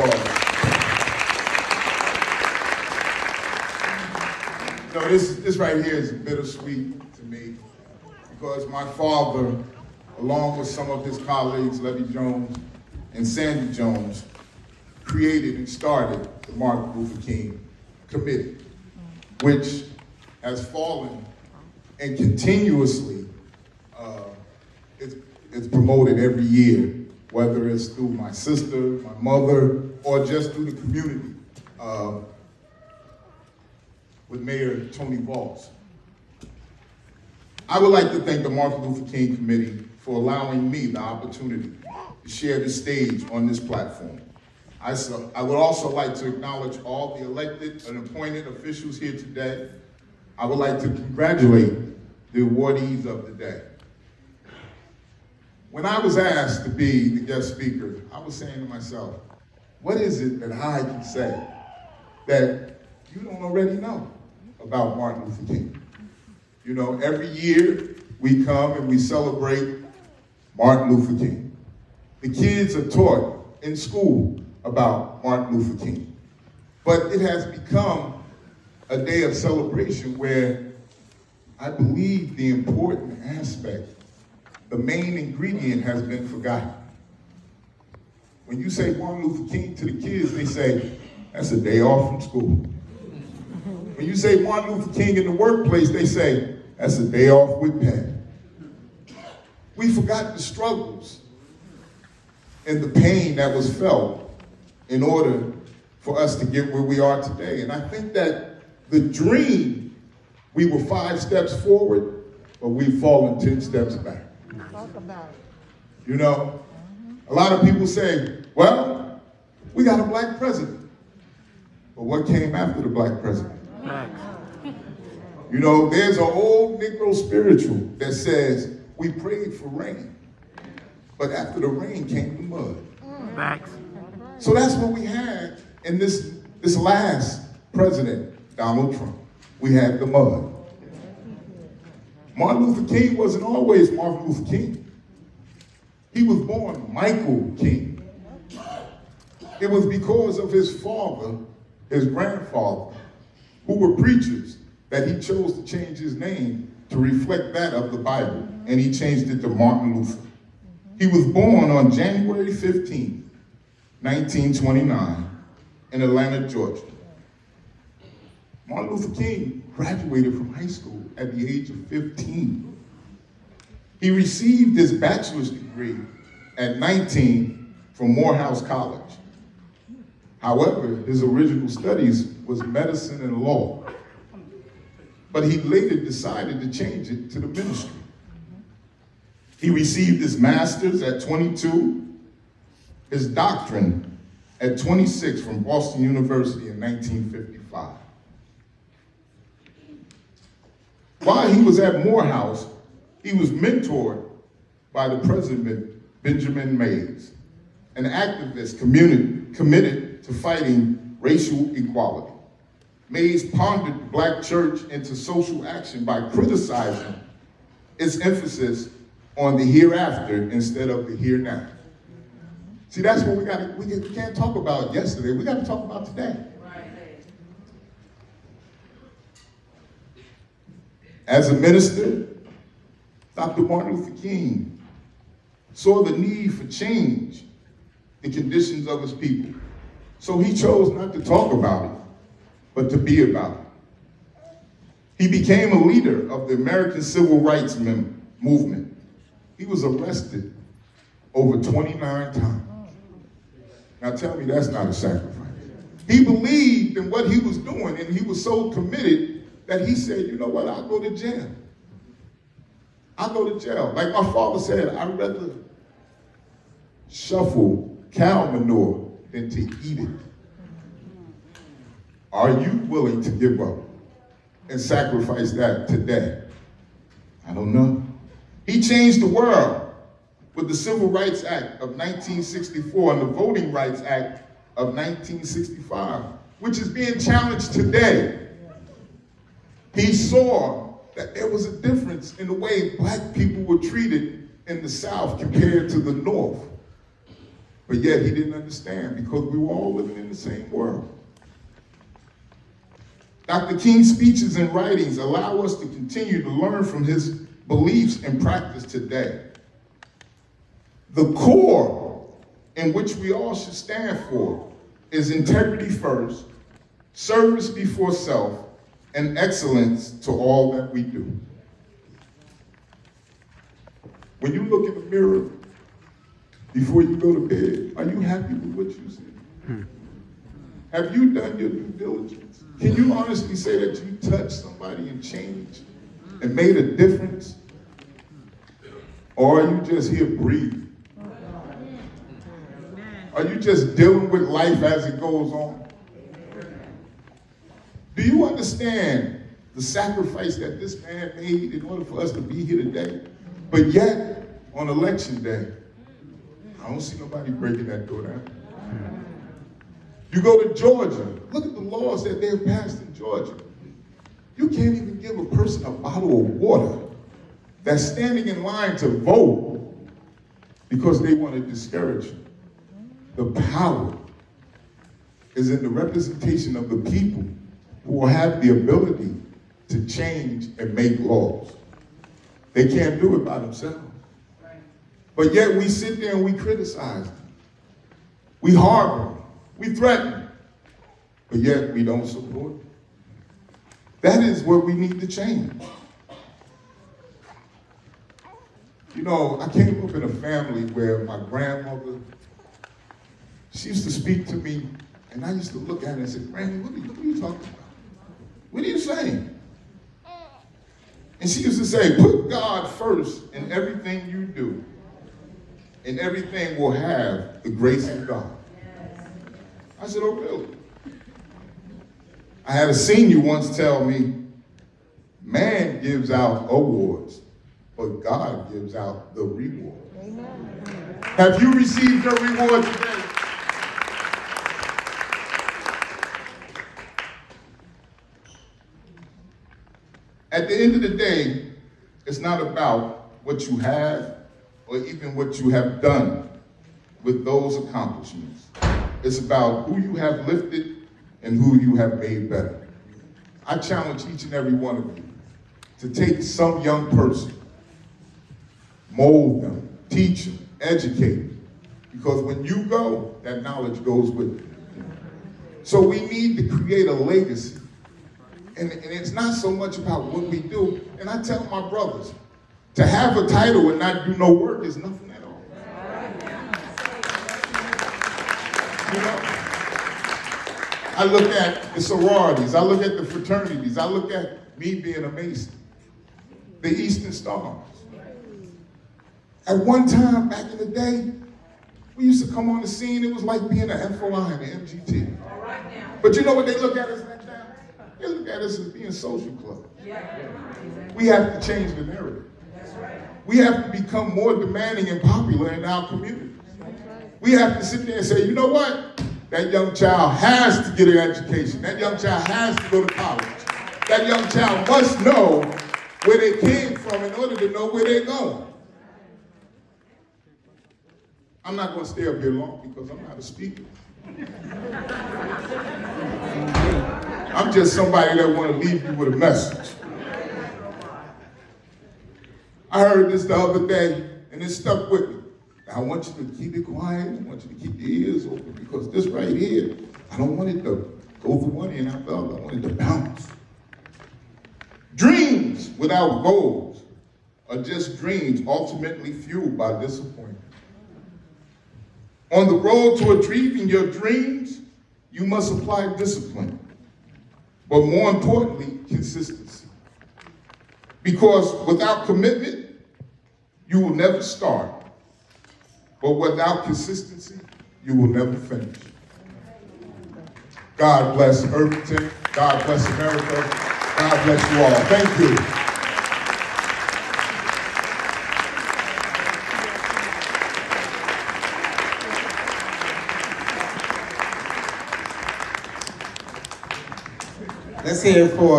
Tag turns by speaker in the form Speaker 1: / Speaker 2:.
Speaker 1: applause. You know, this right here is bittersweet to me because my father, along with some of his colleagues, Levy Jones and Sandy Jones, created and started the Martin Luther King Committee, which has fallen and continuously it's promoted every year, whether it's through my sister, my mother, or just through the community with Mayor Tony Valls. I would like to thank the Martin Luther King Committee for allowing me the opportunity to share the stage on this platform. I would also like to acknowledge all the elected and appointed officials here today. I would like to congratulate the awardees of the day. When I was asked to be the guest speaker, I was saying to myself, what is it that I can say that you don't already know about Martin Luther King? You know, every year we come and we celebrate Martin Luther King. The kids are taught in school about Martin Luther King. But it has become a day of celebration where I believe the important aspect, the main ingredient, has been forgotten. When you say Martin Luther King to the kids, they say, that's a day off from school. When you say Martin Luther King in the workplace, they say, that's a day off with pay. We forgot the struggles and the pain that was felt in order for us to get where we are today. And I think that the dream, we were 5 steps forward, but we've fallen 10 steps back.
Speaker 2: Talk about it.
Speaker 1: You know, a lot of people say, well, we got a black president. But what came after the black president? You know, there's an old Negro spiritual that says, we prayed for rain, but after the rain came the mud.
Speaker 3: Facts.
Speaker 1: So that's what we had in this last president, Donald Trump. We had the mud. Martin Luther King wasn't always Martin Luther King. He was born Michael King. It was because of his father, his grandfather, who were preachers, that he chose to change his name to reflect that of the Bible, and he changed it to Martin Luther. He was born on January 15, 1929, in Atlanta, Georgia. Martin Luther King graduated from high school at the age of 15. He received his bachelor's degree at 19 from Morehouse College. However, his original studies was medicine and law, but he later decided to change it to the ministry. He received his master's at 22, his doctorate at 26 from Boston University in 1955. While he was at Morehouse, he was mentored by the president, Benjamin Mays, an activist committed to fighting racial equality. Mays pondered the black church into social action by criticizing its emphasis on the hereafter instead of the here now. See, that's what we can't talk about yesterday, we gotta talk about today. As a minister, Dr. Martin Luther King saw the need for change, the conditions of his people. So he chose not to talk about it, but to be about it. He became a leader of the American Civil Rights movement. He was arrested over 29 times. Now tell me that's not a sacrifice. He believed in what he was doing, and he was so committed that he said, you know what, I'll go to jail. I'll go to jail. Like my father said, I'd rather shuffle cow manure than to eat it. Are you willing to give up and sacrifice that today? I don't know. He changed the world with the Civil Rights Act of 1964 and the Voting Rights Act of 1965, which is being challenged today. He saw that there was a difference in the way black people were treated in the South compared to the North. But yet he didn't understand because we were all living in the same world. Dr. King's speeches and writings allow us to continue to learn from his beliefs and practice today. The core in which we all should stand for is integrity first, service before self, and excellence to all that we do. When you look in the mirror before you go to bed, are you happy with what you see? Have you done your due diligence? Can you honestly say that you touched somebody and changed and made a difference? Or are you just here breathing? Are you just dealing with life as it goes on? Do you understand the sacrifice that this man made in order for us to be here today? But yet, on election day, I don't see nobody breaking that door down. You go to Georgia, look at the laws that they've passed in Georgia. You can't even give a person a bottle of water that's standing in line to vote because they want to discourage you. The power is in the representation of the people who will have the ability to change and make laws. They can't do it by themselves. But yet we sit there and we criticize them. We harbor them. We threaten them. But yet we don't support them. That is what we need to change. You know, I came up in a family where my grandmother, she used to speak to me, and I used to look at her and say, Granny, what are you talking about? What are you saying? And she used to say, put God first in everything you do, and everything will have the grace of God. I said, oh, really? I had a senior once tell me, man gives out awards, but God gives out the reward. Amen. Have you received your reward today? At the end of the day, it's not about what you have or even what you have done with those accomplishments. It's about who you have lifted and who you have made better. I challenge each and every one of you to take some young person, mold them, teach them, educate them, because when you go, that knowledge goes with you. So we need to create a legacy. And it's not so much about what we do. And I tell my brothers, to have a title and not do no work is nothing at all. You know, I look at the sororities, I look at the fraternities, I look at me being a Mason, the Eastern Stars. At one time, back in the day, we used to come on the scene, it was like being an FOI and an MGT. But you know what they look at us like now? They look at us as being social clubs. We have to change the narrative. We have to become more demanding and popular in our communities. We have to sit there and say, you know what? That young child has to get an education. That young child has to go to college. That young child must know where they came from in order to know where they're going. I'm not going to stay up here long because I'm not a speaker. I'm just somebody that want to leave you with a message. I heard this the other day, and it stuck with me. I want you to keep it quiet. I want you to keep your ears open because this right here, I don't want it to go from one end out the other. I want it to bounce. Dreams without goals are just dreams ultimately fueled by disappointment. On the road to achieving your dreams, you must apply discipline, but more importantly, consistency. Because without commitment, you will never start. But without consistency, you will never finish. God bless Irvington. God bless America. God bless you all. Thank you.
Speaker 3: Let's hear it for